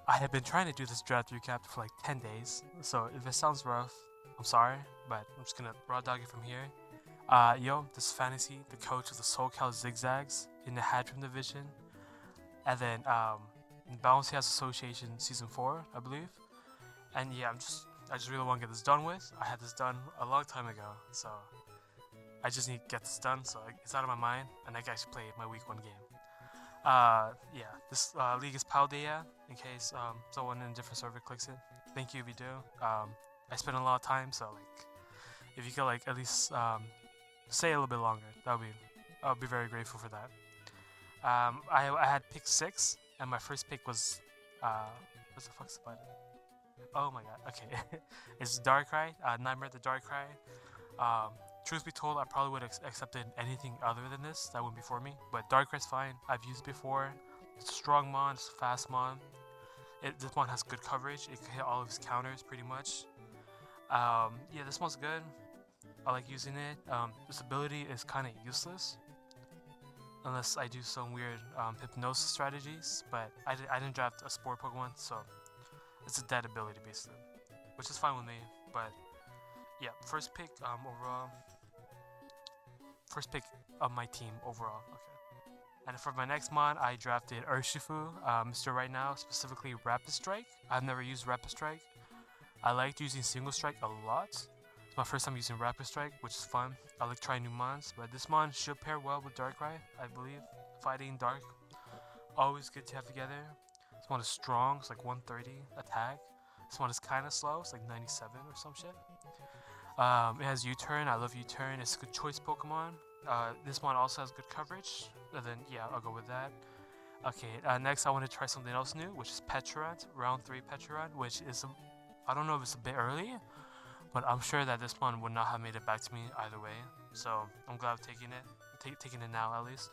I have been trying to do this draft recap for like 10 days, so if it sounds rough, I'm sorry, but I'm just gonna raw dog it from here. Yo, this is Fantasy, the coach of the SoCal ZigZags in the Hattrem division, and then in Bouncy House Association Season 4, I believe. And yeah, I just really want to get this done with. I had this done a long time ago, so I just need to get this done so it's out of my mind, and I can actually play my week 1 game. Yeah, this league is Paldea, in case someone in a different server clicks it. Thank you if you do. I spent a lot of time, so like, if you could like at least stay a little bit longer, I'll be very grateful for that. I had pick 6, and my first pick was what the fuck's the button? Oh my god, okay. It's Darkrai, Nightmare the Darkrai. Truth be told, I probably would have accepted anything other than this. That wouldn't be for me. But Darkrai's fine. I've used it before. It's a strong mon. It's a fast mon. This mon has good coverage. It can hit all of his counters pretty much. Yeah, this one's good. I like using it. This ability is kind of useless unless I do some weird hypnosis strategies. But I didn't draft a sport Pokemon, so it's a dead ability basically, which is fine with me. But yeah, first pick overall. First pick of my team overall. Okay. And for my next mod, I drafted Urshifu, Mr. Right Now, specifically Rapid Strike. I've never used Rapid Strike. I liked using Single Strike a lot. It's my first time using Rapid Strike, which is fun. I like trying new mons, but this mon should pair well with Darkrai, I believe. Fighting Dark, always good to have together. This one is strong, it's like 130 attack. This one is kind of slow, it's like 97 or some shit. It has U-Turn. I love U-Turn. It's a good choice Pokemon. This one also has good coverage. And then yeah, I'll go with that. Okay. Next, I want to try something else new, which is Petrarant, round 3 Petrarant, which is I don't know if it's a bit early, but I'm sure that this one would not have made it back to me either way. So I'm glad I'm taking it. Taking it now at least.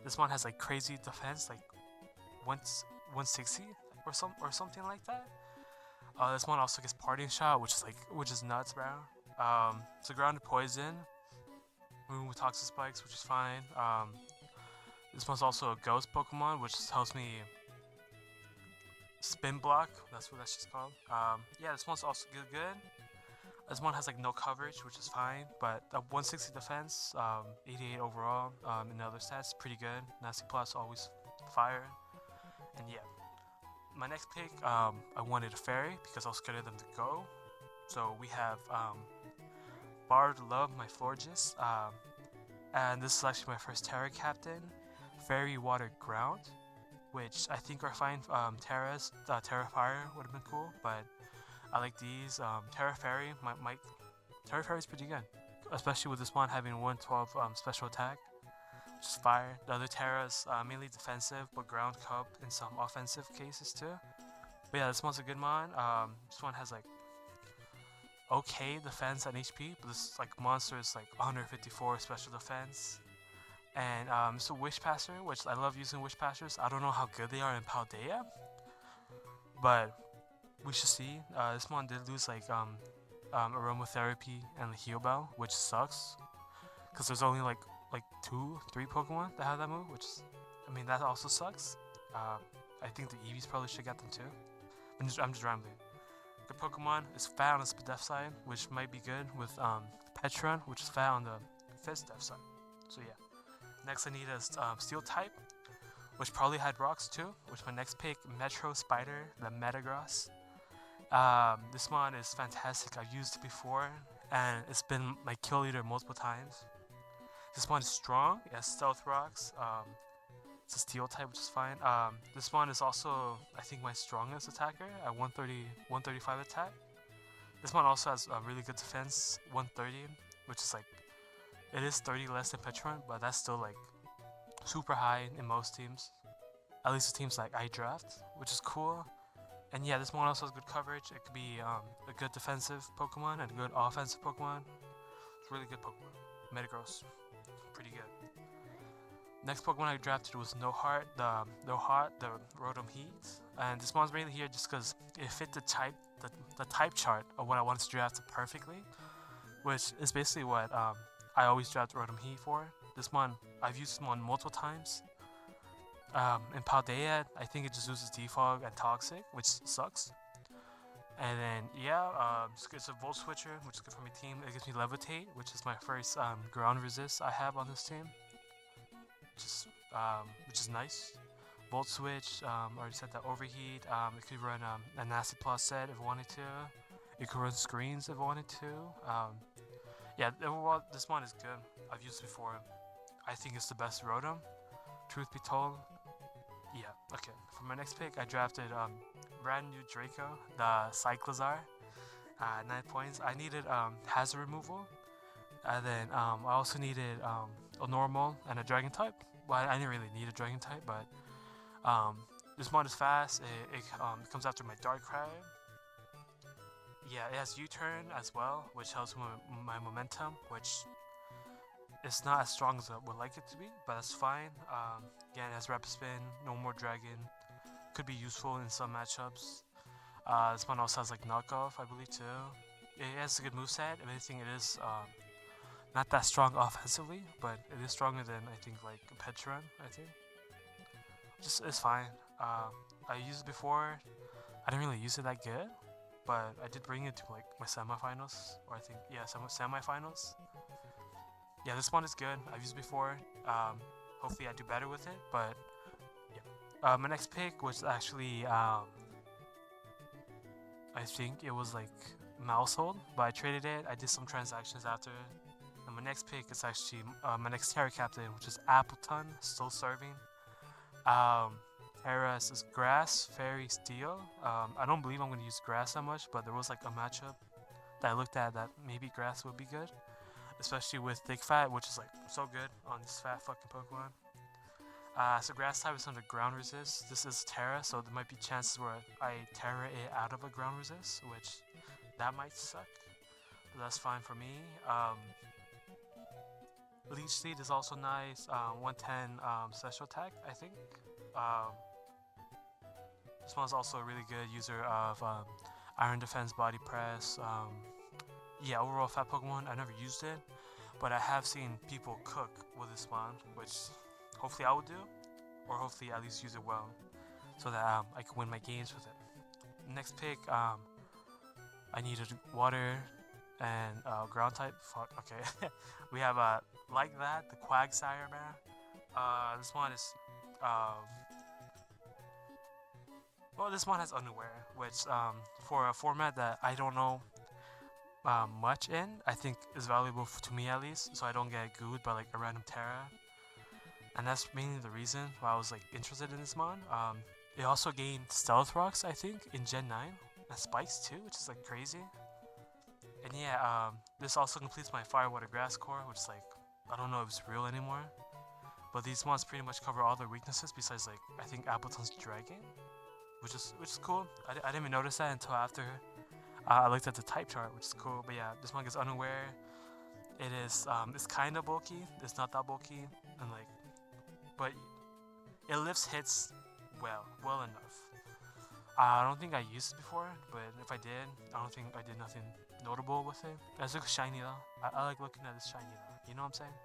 This one has like crazy defense, like 160 or something like that. This one also gets Parting Shot, which is nuts, bro. It's a grounded poison, moving with Toxic Spikes, which is fine. This one's also a ghost Pokemon, which helps me spin block. That's what that's just called. Yeah, this one's also good. This one has like no coverage, which is fine, but 160 defense, 88 overall. In the other stats, pretty good. Nasty Plus, always fire, and yeah. My next pick, I wanted a fairy because I was scared of them to go. So we have Bard Love, my Florges, and this is actually my first Terra Captain, Fairy Water Ground, which I think are fine. Terra Fire would have been cool, but I like these. Terra Fairy, Terra Fairy is pretty good, especially with this one having 112 special attack. Just fire. The other Terra's mainly defensive, but ground cup in some offensive cases too. But yeah, this one's a good mon. This one has like okay defense and HP, but this like monster is like 154 special defense. And it's a Wish Passer, which I love using Wish Passers. I don't know how good they are in Paldea, but we should see. This one did lose like Aromatherapy and the Heal Bell, which sucks, because there's only like 2-3 Pokemon that have that move, which is, I mean, that also sucks. I think the Eevees probably should get them too. I'm just rambling. Good Pokemon is fat on the Def side, which might be good with Petron, which is fat on the Fizz Def side. So yeah. Next I need a Steel type, which probably had rocks too, which my next pick, Metro Spider, the Metagross. This one is fantastic. I've used it before, and it's been my kill leader multiple times. This one is strong. It has stealth rocks. It's a steel type, which is fine. This one is also, I think, my strongest attacker at 135 attack. This one also has a really good defense, 130, which is like, it is 30 less than Petron, but that's still like super high in most teams. At least the teams like I draft, which is cool. And yeah, this one also has good coverage. It could be a good defensive Pokemon and a good offensive Pokemon. It's a really good Pokemon. Metagross. Pretty good. Next Pokemon I drafted was the Rotom Heat, and this one's really here just because it fit the type chart of what I wanted to draft perfectly, which is basically what I always draft Rotom Heat for. This one I've used this one multiple times. In Paldea, I think it just uses defog and toxic, which sucks. And then yeah, it's a volt switcher, which is good for my team. It gives me levitate, which is my first ground resist I have on this team, which is nice. Volt switch, already set that overheat. It could run a nasty plus set if I wanted to. It could run screens if I wanted to. Yeah, overall this one is good. I've used it before. I think it's the best Rotom, truth be told. Yeah, okay. For my next pick, I drafted brand new Draco, the Cyclizar, 9 points. I needed hazard removal, and then I also needed a normal and a dragon type. Well, I didn't really need a dragon type, but this mod is fast. It comes after my Darkrai. Yeah, it has U-turn as well, which helps my momentum, which it's not as strong as I would like it to be, but that's fine. Again, it has Rapid Spin, no more Dragon. Could be useful in some matchups. This one also has like knockoff, I believe too. It has a good moveset. If anything, it is not that strong offensively, but it is stronger than I think like Petron. I think just it's fine. I used it before. I didn't really use it that good, but I did bring it to like my semifinals, or I think yeah, semifinals. Yeah, this one is good. I've used it before. Hopefully I do better with it, but yeah. My next pick was actually I think it was like Mousehold, but I traded it. I did some transactions after. And my next pick is actually my next Terra Captain, which is Appleton, still serving. Terra is Grass, Fairy, Steel. I don't believe I'm going to use Grass that much, but there was like a matchup that I looked at that maybe Grass would be good. Especially with Thick Fat, which is like so good on this fat fucking Pokemon. So Grass type is under ground resist. This is Terra, so there might be chances where I Terra it out of a ground resist, which that might suck. But that's fine for me. Leech Seed is also nice. 110 special attack, I think. This one's also a really good user of Iron Defense, Body Press. Yeah, overall fat Pokemon. I never used it, but I have seen people cook with this one, which hopefully I will do, or hopefully at least use it well, so that I can win my games with it. Next pick, I needed water and ground type. Fuck. Okay, we have like that the Quagsire man. This one is well, this one has Underwear, which for a format that I don't know much in, I think is valuable to me at least, so I don't get gooed by like a random Terra. And that's mainly the reason why I was like interested in this mod. It also gained Stealth Rocks, I think, in Gen 9, and Spikes too, which is like crazy. And yeah, this also completes my Fire, Water, Grass core, which is like, I don't know if it's real anymore. But these mods pretty much cover all their weaknesses besides like, I think Appleton's Dragon, which is cool. I didn't even notice that until after I looked at the type chart, which is cool. But yeah, this one gets Unaware. It is it's kind of bulky. It's not that bulky, and like, but it lifts hits well enough. I don't think I used it before, but if I did, I don't think I did nothing notable with it. It looks shiny though. I like looking at this shiny though. You know what I'm saying?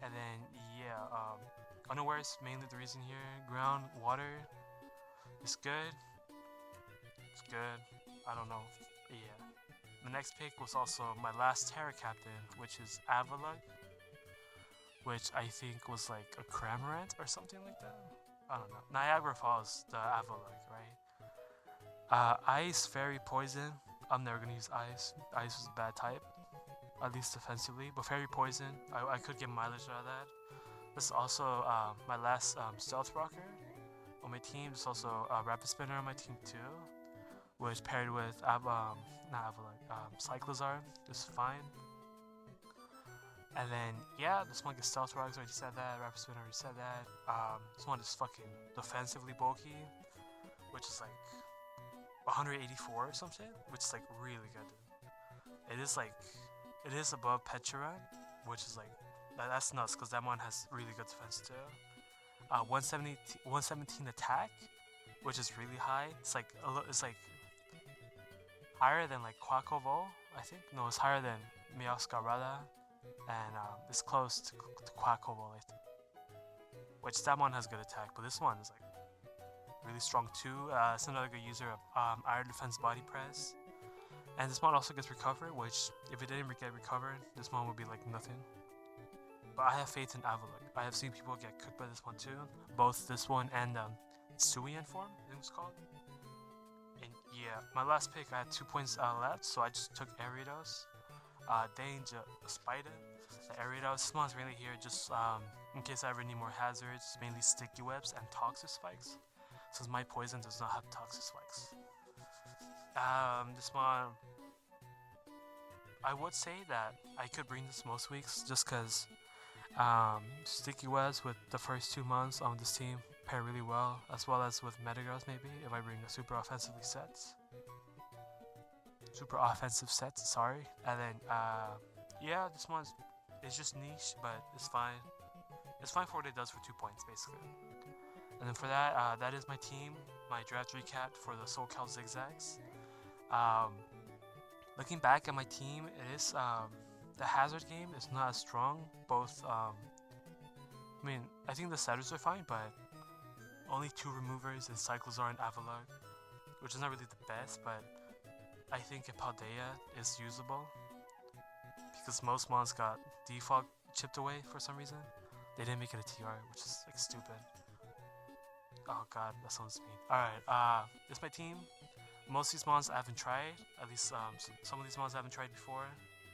And then yeah, Unaware is mainly the reason here. Ground, water, it's good. It's good. I don't know. Yeah. The next pick was also my last Terra Captain, which is Avalugg, which I think was like a Cramorant or something like that. I don't know. Niagara Falls, the Avalugg, right? Ice, Fairy, Poison. I'm never gonna use Ice. Ice was a bad type, at least defensively. But Fairy, Poison, I could get mileage out of that. This is also my last Stealth Rocker on my team. There's also a Rapid Spinner on my team too, which paired with Cyclizar is fine. And then yeah, this one gets Stealth Rocks, already said that. Rapid Spinner already said that. This one is fucking defensively bulky, which is like 184 or something, which is like really good. It is above Petron, which is like that's nuts because that one has really good defense too. 117 attack, which is really high. It's like higher than like Quacovo, I think. No, it's higher than Meowscarada, and it's close to Quacovo, I think. which that one has good attack, but this one is like really strong too. It's another good user of Iron Defense Body Press. And this one also gets recover, which if it didn't get recovered, this one would be like nothing. But I have faith in Avalok. I have seen people get cooked by this one too. Both this one and Suian form, I think it's called. And yeah, my last pick, I had 2 points left, so I just took Ariados. Danger Spider. Ariados, this one's really here just in case I ever need more hazards, mainly sticky webs and toxic spikes. Since my poison does not have toxic spikes. This one, I would say that I could bring this most weeks just because sticky webs with the first 2 months on this team pair really well, as well as with Metagross maybe if I bring a super offensive sets. Sorry. And then yeah, this one's it's just niche, but it's fine. It's fine for what it does for 2 points basically. And then for that, that is my team, my draft recap for the SoCal ZigZags. Looking back at my team, it is the hazard game is not as strong. Both, I mean, I think the setters are fine, but only 2 removers in Cyclozar and Avalok, which is not really the best, but I think a Paldea is usable because most mons got default chipped away for some reason. They didn't make it a TR, which is like stupid. Oh god, that sounds mean. Alright, it's my team. Most of these mons I haven't tried, at least some of these mons I haven't tried before,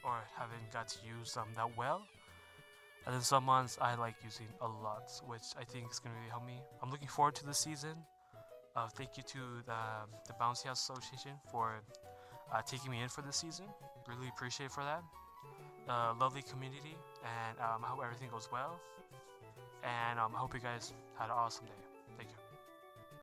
or haven't got to use that well. And then some mons I like using a lot, which I think is going to really help me. I'm looking forward to this season. Thank you to the Bouncy House Association for taking me in for this season. Really appreciate for that. Lovely community, and I hope everything goes well. And I hope you guys had an awesome day.